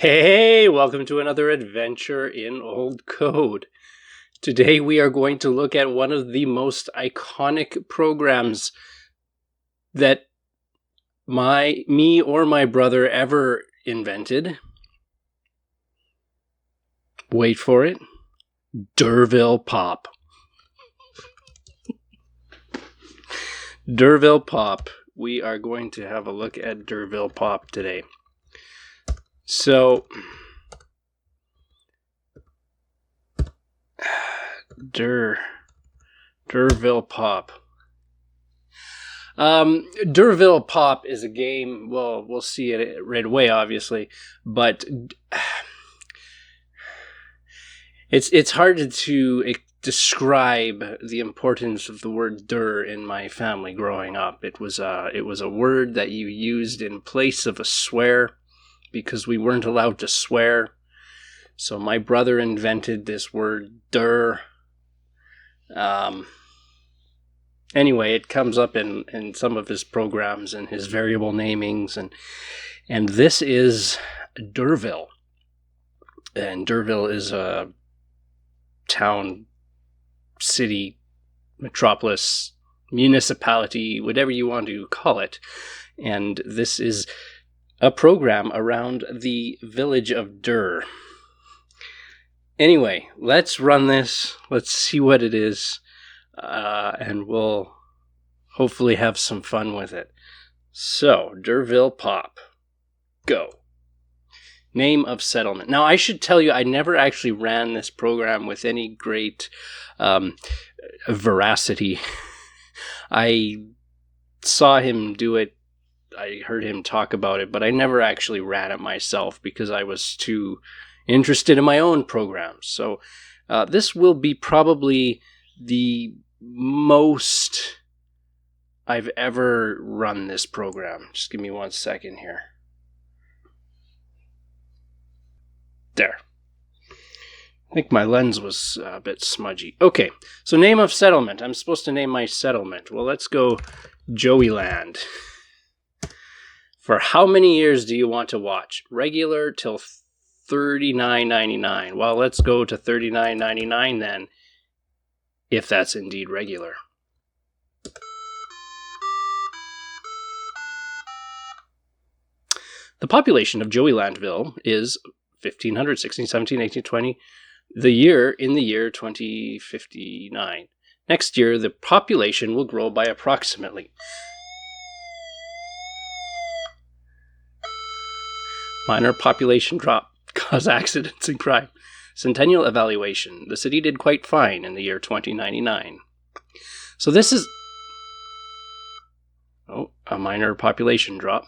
Hey, welcome to another adventure in old code. Today we are going to look at one of the most iconic programs that me or my brother ever invented. Wait for it. Drvilpop. Drvilpop. We are going to have a look at Drvilpop today. So, Drvilpop. Drvilpop is a game, well, we'll see it right away, obviously, but it's hard to describe the importance of the word "dur" in my family growing up. It was a word that you used in place of a swear, because we weren't allowed to swear. So my brother invented this word "dur." Anyway, it comes up in some of his programs and his variable namings, and this is Drvil. And Drvil is a town, city, metropolis, municipality, whatever you want to call it. And this is a program around the village of Dur. Anyway, let's run this. Let's see what it is. And we'll hopefully have some fun with it. So, Drvilpop. Go. Name of settlement. Now, I should tell you, I never actually ran this program with any great veracity. I saw him do it. I heard him talk about it, but I never actually ran it myself because I was too interested in my own programs. So this will be probably the most I've ever run this program. Just give me 1 second here. There. I think my lens was a bit smudgy. Okay, so name of settlement. I'm supposed to name my settlement. Well, let's go Joeyland. For how many years do you want to watch? Regular till $39.99. Well, let's go to $39.99 then, if that's indeed regular. The population of Joeylandville is 1500, 16, 17, 18, 20, in the year 2059. Next year, the population will grow by approximately. Minor population drop cause accidents and crime. Centennial evaluation. The city did quite fine in the year 2099. So this is a minor population drop.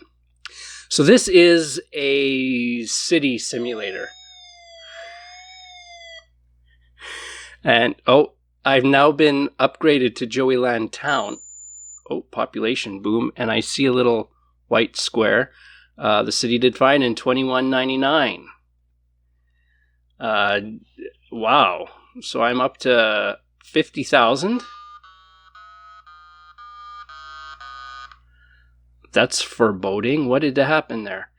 So this is a city simulator. And I've now been upgraded to Joeyland Town. Population boom, and I see a little white square. The city did fine in 2199. Wow. So I'm up to 50,000. That's foreboding. What did happen there?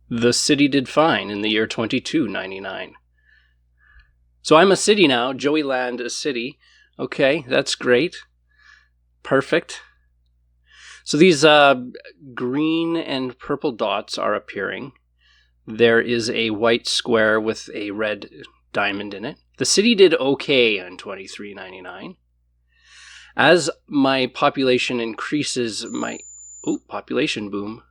The city did fine in the year 2299. So I'm a city now. Joeyland, a city. Okay, that's great. Perfect. So these green and purple dots are appearing. There is a white square with a red diamond in it. The city did okay on 2399. As my population increases, population boom.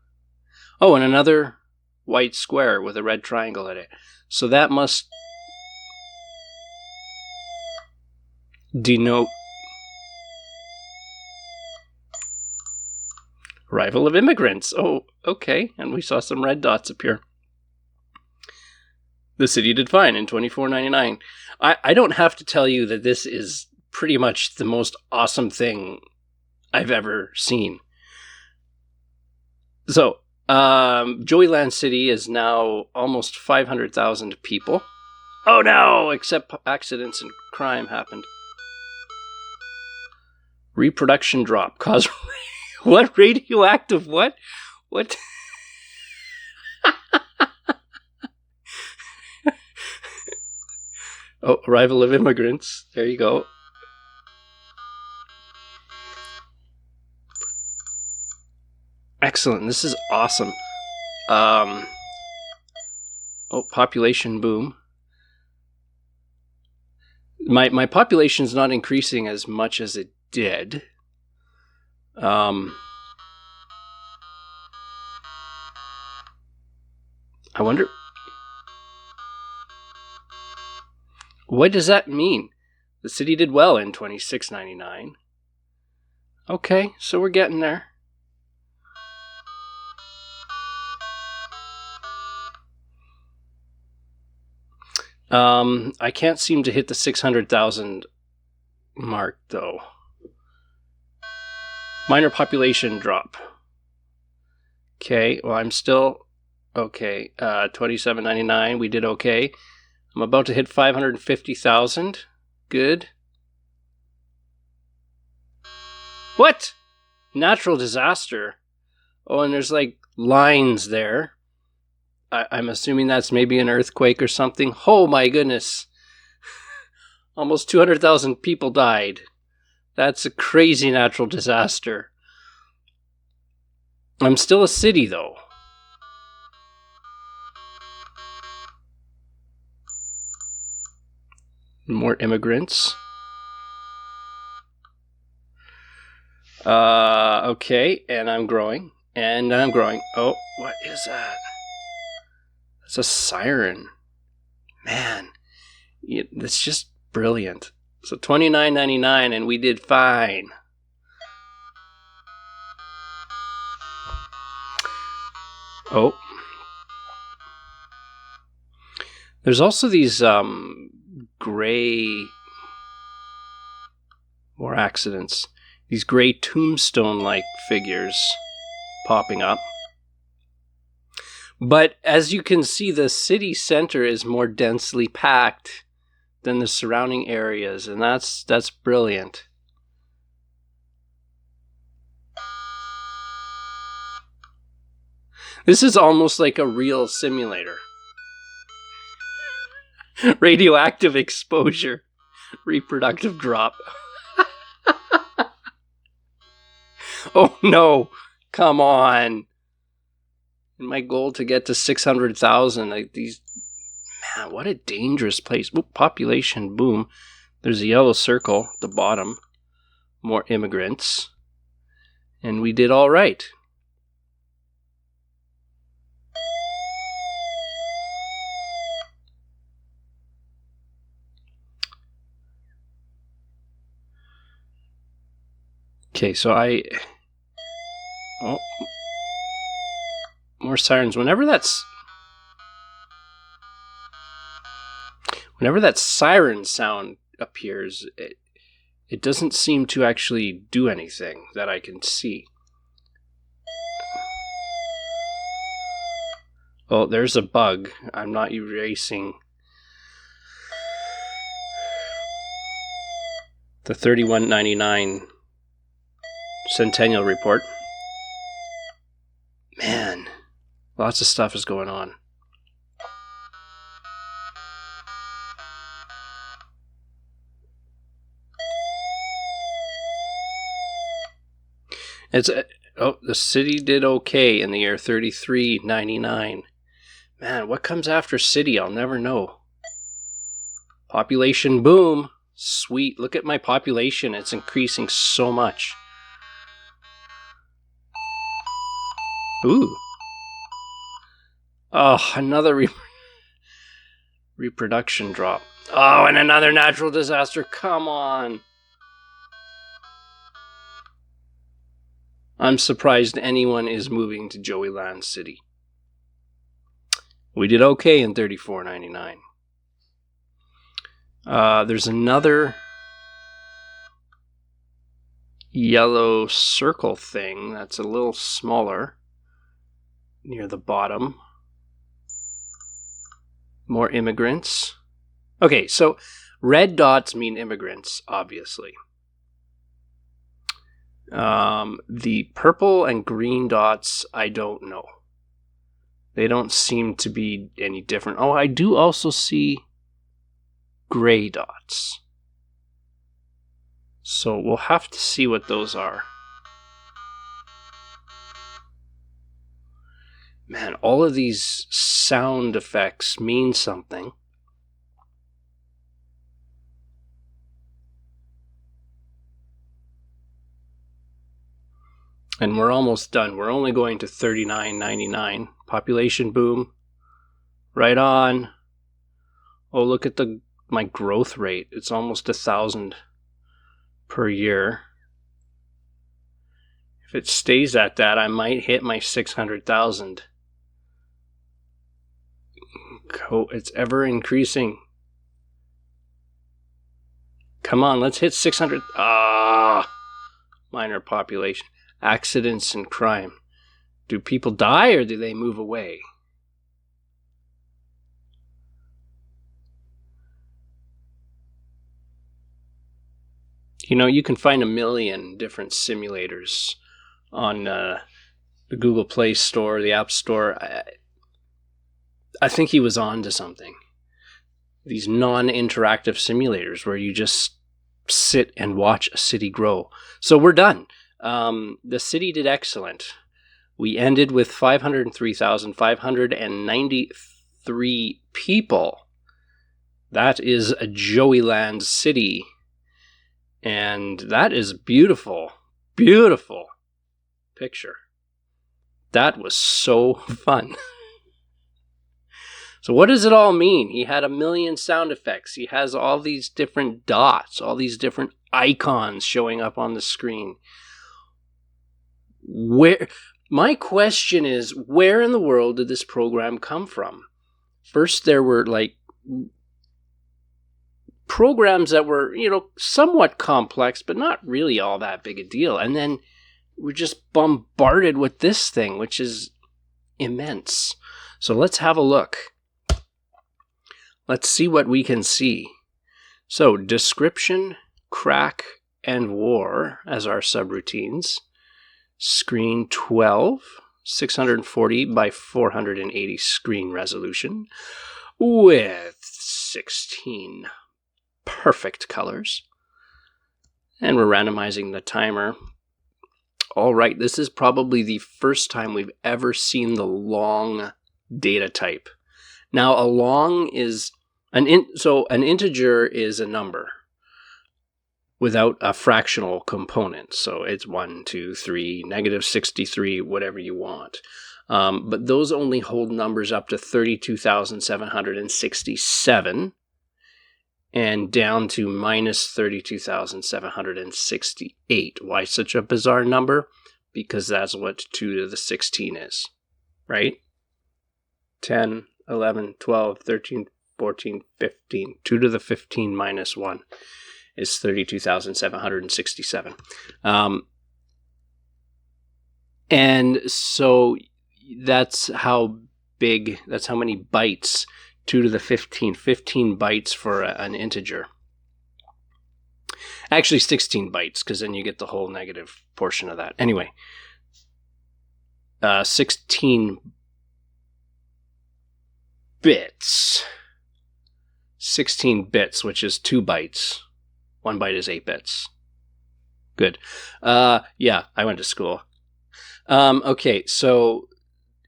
And another white square with a red triangle in it. So that must denote arrival of immigrants. Okay. And we saw some red dots appear. The city did fine in 2499. I don't have to tell you that this is pretty much the most awesome thing I've ever seen. So, Joeyland City is now almost 500,000 people. Oh no! Except accidents and crime happened. Reproduction drop caused What radioactive what? What? Oh, arrival of immigrants. There you go. Excellent. This is awesome. Oh, population boom. My population's not increasing as much as it did. I wonder, what does that mean? The city did well in 2699. Okay, so we're getting there. I can't seem to hit the 600,000 mark, though. Minor population drop. Okay, well, I'm still okay. 2799, we did okay. I'm about to hit 550,000. Good. What? Natural disaster. Oh, and there's like lines there. I'm assuming that's maybe an earthquake or something. Oh my goodness. Almost 200,000 people died. That's a crazy natural disaster. I'm still a city, though. More immigrants. Okay, and I'm growing. And I'm growing. Oh, what is that? It's a siren. Man, it's just brilliant. So $29.99 and we did fine. Oh. There's also these gray, more accidents. These gray tombstone-like figures popping up. But as you can see, the city center is more densely packed than the surrounding areas, and that's brilliant. This is almost like a real simulator. Radioactive exposure, reproductive drop. Oh no, come on. My goal to get to 600,000, like these, man, what a dangerous place. Ooh, population boom. There's a yellow circle at the bottom. More immigrants. And we did all right. Okay, so oh, more sirens. Whenever that siren sound appears, it doesn't seem to actually do anything that I can see. Oh, there's a bug. I'm not erasing the 3199 Centennial Report. Man, lots of stuff is going on. The city did okay in the year 3399. Man, what comes after city? I'll never know. Population boom. Sweet. Look at my population. It's increasing so much. Ooh. Oh, another reproduction drop. Oh, and another natural disaster. Come on. I'm surprised anyone is moving to Joey Land City. We did okay in 3499. There's another yellow circle thing that's a little smaller near the bottom. More immigrants. Okay, so red dots mean immigrants, obviously. The purple and green dots, I don't know. They don't seem to be any different. Oh, I do also see gray dots. So we'll have to see what those are. Man, all of these sound effects mean something. And we're almost done. We're only going to 39.99. Population boom. Right on. Oh, look at my growth rate. It's almost 1,000 per year. If it stays at that, I might hit my 600,000. It's ever increasing. Come on, let's hit 600. Minor population. Accidents and crime. Do people die or do they move away? You know, you can find 1 million different simulators on the Google Play Store, the App Store. I think he was on to something. These non-interactive simulators where you just sit and watch a city grow. So we're done. The city did excellent. We ended with 503,593 people. That is a Joeyland city. And that is beautiful. Beautiful picture. That was so fun. So what does it all mean? He had 1 million sound effects. He has all these different dots, all these different icons showing up on the screen. My question is, where in the world did this program come from? First, there were like programs that were, somewhat complex, but not really all that big a deal. And then we're just bombarded with this thing, which is immense. So let's have a look. Let's see what we can see. So description, crack, and war as our subroutines. Screen 12, 640 by 480 screen resolution with 16 perfect colors. And we're randomizing the timer. All right, this is probably the first time we've ever seen the long data type. Now, a long is an integer is a number without a fractional component. So it's 1, 2, 3, negative 63, whatever you want. But those only hold numbers up to 32,767 and down to minus 32,768. Why such a bizarre number? Because that's what 2 to the 16 is, right? 10, 11, 12, 13, 14, 15. 2 to the 15 minus 1 is 32,767. And so that's how many bytes, 2 to the 15 bytes for an integer. Actually 16 bytes, because then you get the whole negative portion of that. Anyway, 16 bits. 16 bits, which is 2 bytes. 1 byte is 8 bits. Good. Yeah, I went to school. Okay, so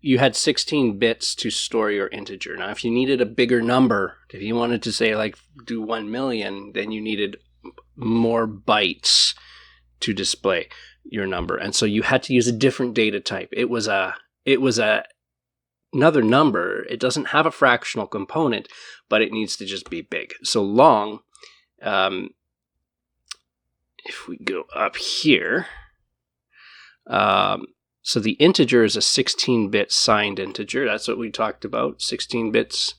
you had 16 bits to store your integer. Now, if you needed a bigger number, if you wanted to say, like, do 1 million, then you needed more bytes to display your number. And so you had to use a different data type. It was another number. It doesn't have a fractional component, but it needs to just be big. So long, if we go up here, so the integer is a 16-bit signed integer. That's what we talked about, 16 bits.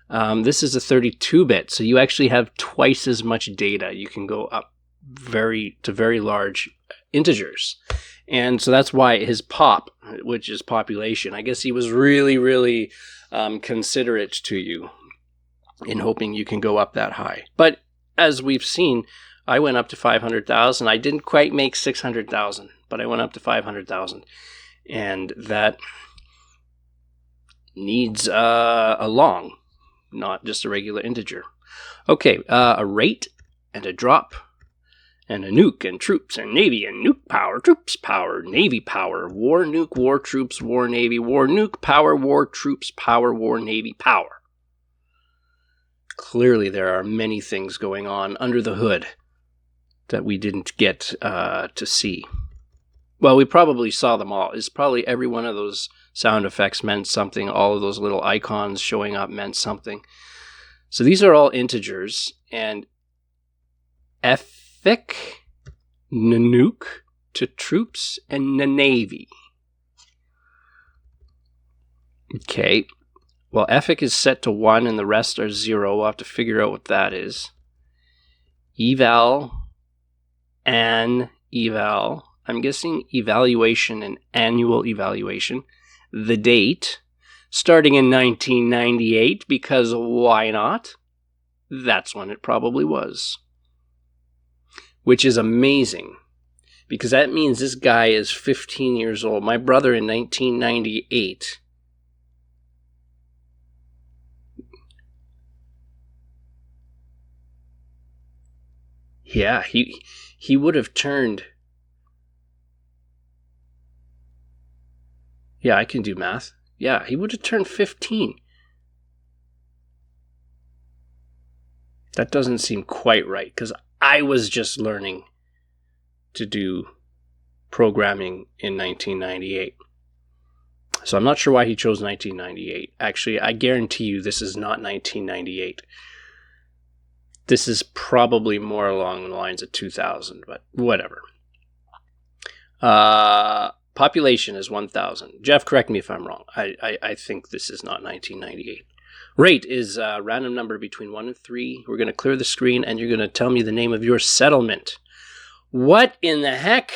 This is a 32-bit, so you actually have twice as much data. You can go up to very large integers. And so that's why his pop, which is population, I guess he was really, really considerate to you in hoping you can go up that high. But as we've seen, I went up to 500,000. I didn't quite make 600,000, but I went up to 500,000. And that needs a long, not just a regular integer. Okay, a rate and a drop and a nuke and troops and navy and nuke power, troops power, navy power, war nuke, war troops, war navy, war nuke, power, war troops, power, war navy, power. Clearly there are many things going on under the hood that we didn't get to see. Well, we probably saw them all. It's probably every one of those sound effects meant something. All of those little icons showing up meant something. So these are all integers, and ethic, nuke to troops, and navy. Okay. Well, ethic is set to 1 and the rest are 0. We'll have to figure out what that is. Eval, eval. I'm guessing evaluation and annual evaluation. The date, starting in 1998, because why not? That's when it probably was. Which is amazing, because that means this guy is 15 years old. My brother in 1998. Yeah, he would have turned... Yeah, I can do math. Yeah, he would have turned 15. That doesn't seem quite right, because I was just learning to do programming in 1998. So I'm not sure why he chose 1998. Actually, I guarantee you this is not 1998. This is probably more along the lines of 2000, but whatever. Population is 1,000. Jeff, correct me if I'm wrong. I think this is not 1998. Rate is a random number between 1 and 3. We're going to clear the screen, and you're going to tell me the name of your settlement. What in the heck?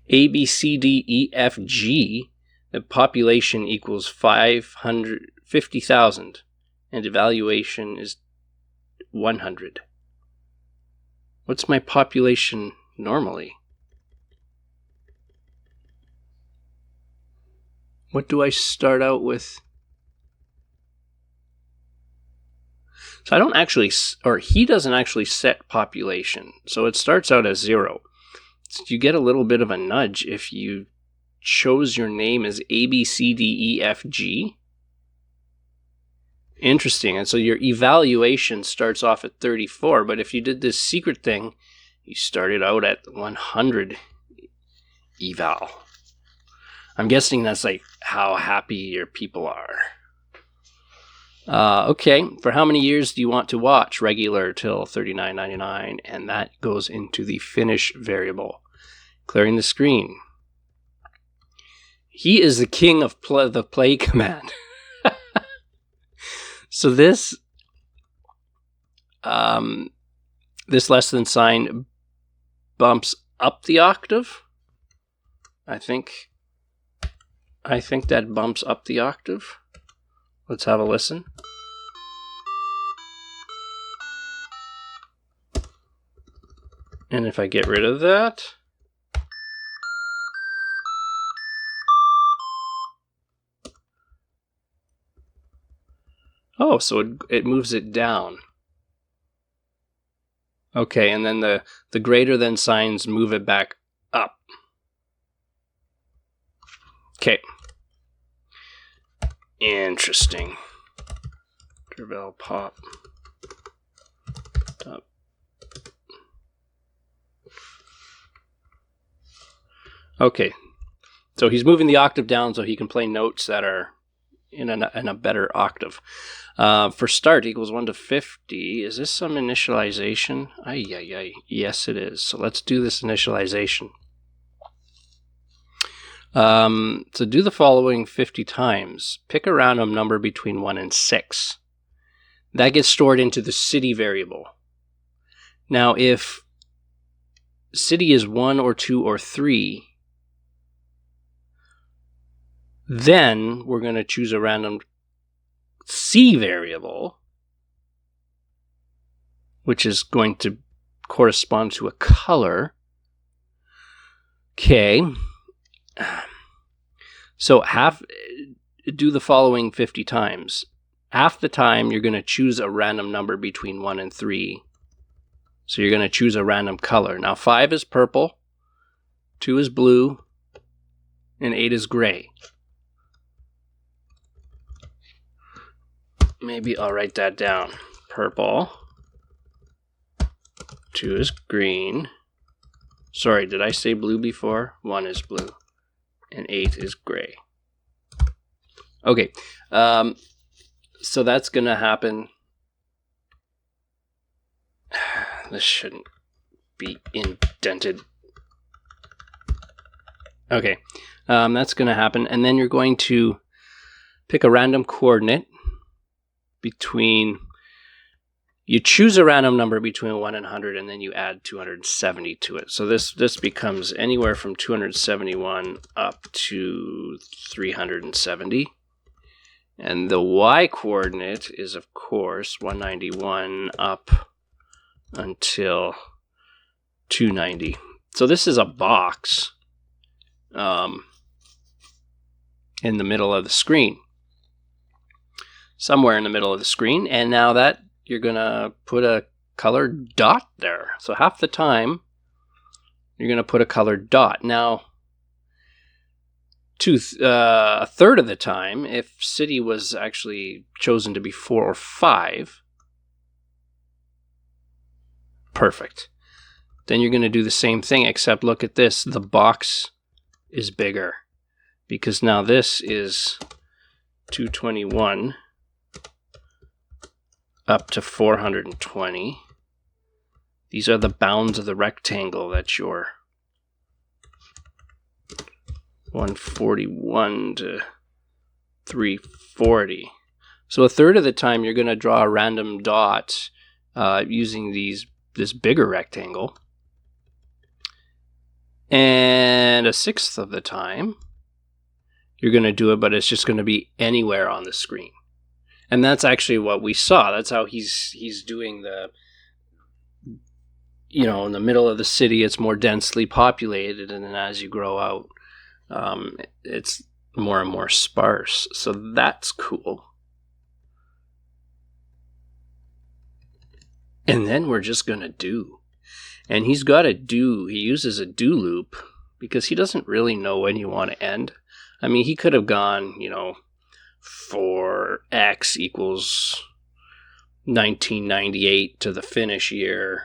A, B, C, D, E, F, G. The population equals 550,000, and evaluation is 100. What's my population normally? What do I start out with? So I don't actually, or he doesn't actually set population. So it starts out as 0. So you get a little bit of a nudge if you chose your name as A, B, C, D, E, F, G. Interesting. And so your evaluation starts off at 34, but if you did this secret thing, you started out at 100 eval. I'm guessing that's like how happy your people are. Okay, for how many years do you want to watch? Regular till $39.99, and that goes into the finish variable. Clearing the screen. He is the king of the play command. So this less than sign bumps up the octave. I think that bumps up the octave. Let's have a listen. And if I get rid of that, oh, so it moves it down. Okay, and then the greater than signs move it back up. Okay. Interesting. Drvilpop. Okay, so he's moving the octave down so he can play notes that are in a better octave. For start equals 1 to 50. Is this some initialization? Ay. Yes, it is. So let's do this initialization. So do the following 50 times. Pick a random number between 1 and 6. That gets stored into the city variable. Now, if city is 1 or 2 or 3, then we're going to choose a random C variable. which is going to correspond to a color. Okay. So do the following 50 times. Half the time, you're going to choose a random number between 1 and 3. So you're going to choose a random color. Now, 5 is purple, 2 is blue, and 8 is gray. Maybe I'll write that down. Purple, 2 is green. Sorry, did I say blue before? 1 is blue, and 8 is gray. Okay, so that's going to happen. This shouldn't be indented. Okay, that's going to happen. And then you're going to pick a random coordinate between, you choose a random number between 1 and 100, and then you add 270 to it. So this becomes anywhere from 271 up to 370. And the y coordinate is, of course, 191 up until 290. So this is a box in the middle of the screen. Somewhere in the middle of the screen. And now that you're going to put a colored dot there. So half the time, you're going to put a colored dot. Now, a third of the time, if city was actually chosen to be 4 or 5, perfect. Then you're going to do the same thing, except look at this. The box is bigger because now this is 221 up to 420. These are the bounds of the rectangle that you're 141 to 340. So a third of the time you're going to draw a random dot using this bigger rectangle. And a sixth of the time you're going to do it, but it's just going to be anywhere on the screen. And that's actually what we saw. That's how he's doing the, in the middle of the city, it's more densely populated, and then as you grow out, it's more and more sparse. So that's cool. And then we're just going to do. And he uses a do loop because he doesn't really know when you want to end. I mean, he could have gone, for x equals 1998 to the finish year.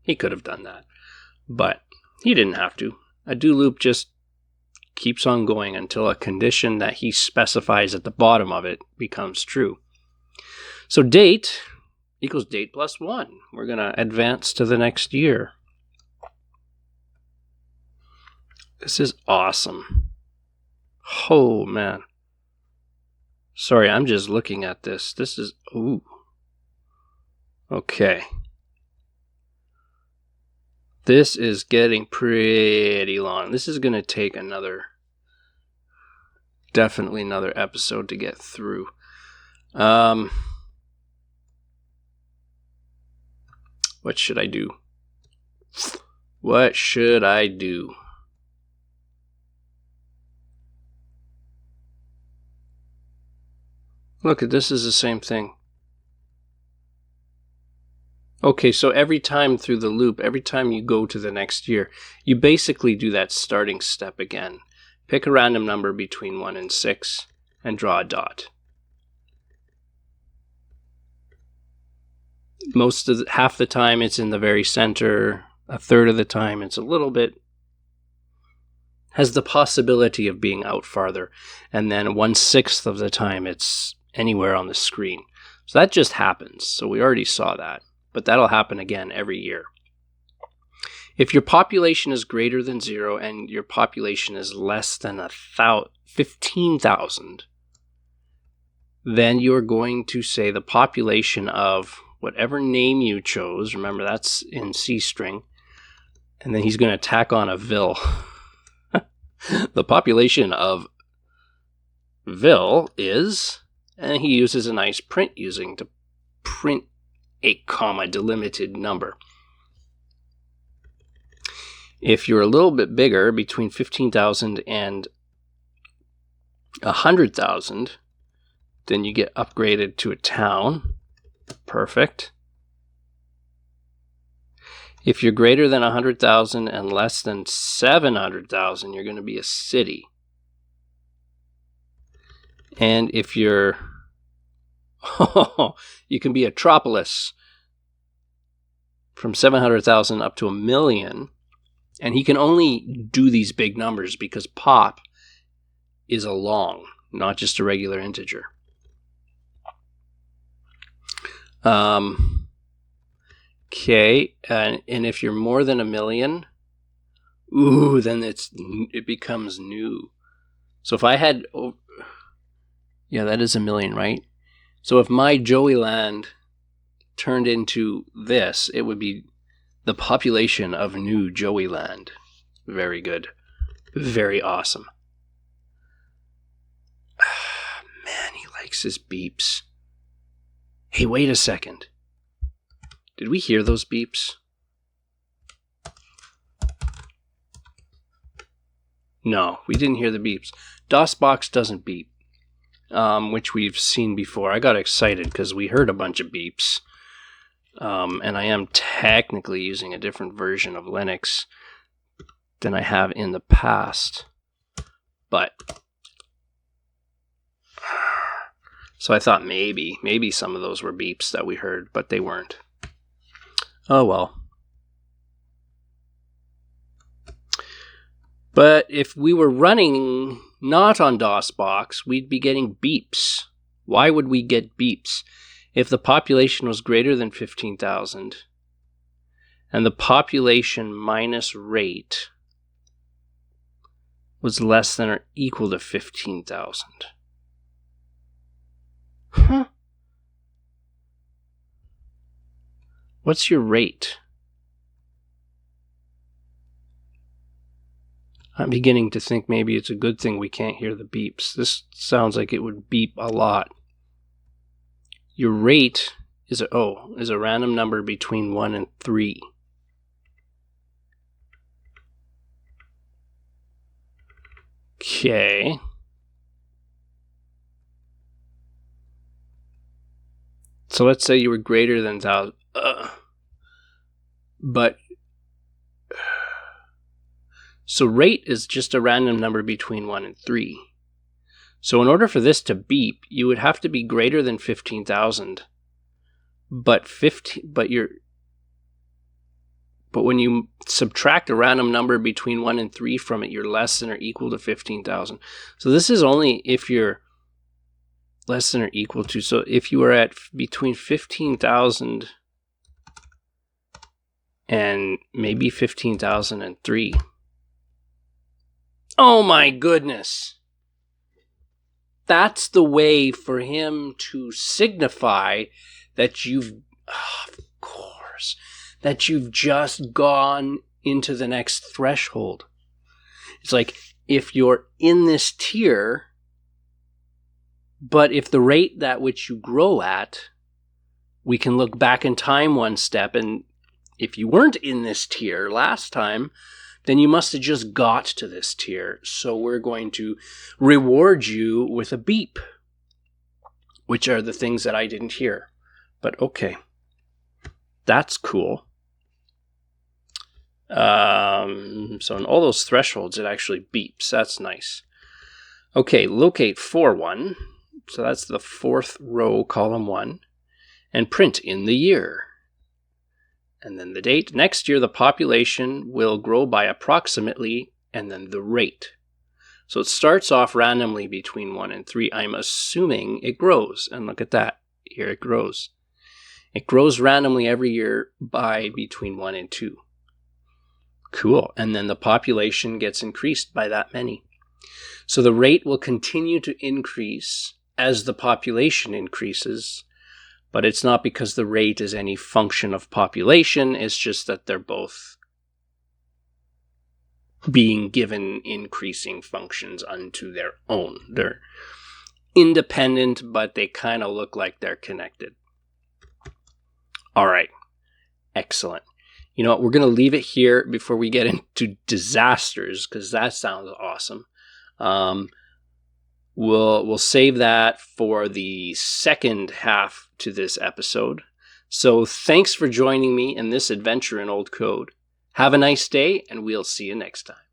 He could have done that. But he didn't have to. A do loop just keeps on going until a condition that he specifies at the bottom of it becomes true. So date equals date plus 1. We're going to advance to the next year. This is awesome. Oh, man. Sorry, I'm just looking at this. This is... Ooh. Okay. This is getting pretty long. This is going to take definitely another episode to get through. What should I do? What should I do? Look, this is the same thing. Okay, so every time through the loop, every time you go to the next year, you basically do that starting step again. Pick a random number between 1 and 6 and draw a dot. Half the time it's in the very center. A third of the time it's a little bit, has the possibility of being out farther. And then 1/6 of the time it's anywhere on the screen. So that just happens. So we already saw that. But that'll happen again every year. If your population is greater than 0 and your population is less than 15,000, then you're going to say the population of whatever name you chose. Remember, that's in C string. And then he's going to tack on a vil. The population of vil is, and he uses a nice print using to print a comma delimited number. If you're a little bit bigger, between 15,000 and 100,000, then you get upgraded to a town. Perfect. If you're greater than 100,000 and less than 700,000, you're going to be a city. And if you're, you can be a tropolis from 700,000 up to 1 million. And he can only do these big numbers because pop is a long, not just a regular integer. Okay, and if you're more than 1 million, ooh, then it becomes new. So if I had, yeah, that is 1 million, right? So if my Joey land turned into this, it would be the population of new Joey land. Very good. Very awesome. Man, he likes his beeps. Hey, wait a second. Did we hear those beeps? No, we didn't hear the beeps. DOSBox doesn't beep, which we've seen before. I got excited because we heard a bunch of beeps. And I am technically using a different version of Linux than I have in the past. But so I thought maybe some of those were beeps that we heard, but they weren't. Oh well. But if we were running not on DOSBox, we'd be getting beeps. Why would we get beeps? If the population was greater than 15,000 and the population minus rate was less than or equal to 15,000. Huh? What's your rate? I'm beginning to think maybe it's a good thing we can't hear the beeps. This sounds like it would beep a lot. Your rate is a random number between 1 and 3. Okay. So let's say you were greater than 1,000. So rate is just a random number between 1 and 3. So in order for this to beep, you would have to be greater than 15,000. But when you subtract a random number between 1 and 3 from it, you're less than or equal to 15,000. So this is only if you're less than or equal to. So if you are at between 15,000 and maybe 15,003. Oh my goodness. That's the way for him to signify that you've, of course, that you've just gone into the next threshold. It's like if you're in this tier, but if the rate that which you grow at, we can look back in time one step, and if you weren't in this tier last time, then you must have just got to this tier. So we're going to reward you with a beep, which are the things that I didn't hear. But okay, that's cool. So in all those thresholds, it actually beeps. That's nice. Okay, locate for 1. So that's the 4th row, column 1. And print in the year. And then the date. Next year, the population will grow by approximately, and then the rate. So it starts off randomly between 1 and 3. I'm assuming it grows. And look at that. Here it grows. It grows randomly every year by between 1 and 2. Cool. And then the population gets increased by that many. So the rate will continue to increase as the population increases. But it's not because the rate is any function of population. It's just that they're both being given increasing functions unto their own. They're independent, but they kind of look like they're connected. All right. Excellent. You know what? We're going to leave it here before we get into disasters, because that sounds awesome. We'll save that for the second half to this episode. So thanks for joining me in this adventure in old code. Have a nice day, and we'll see you next time.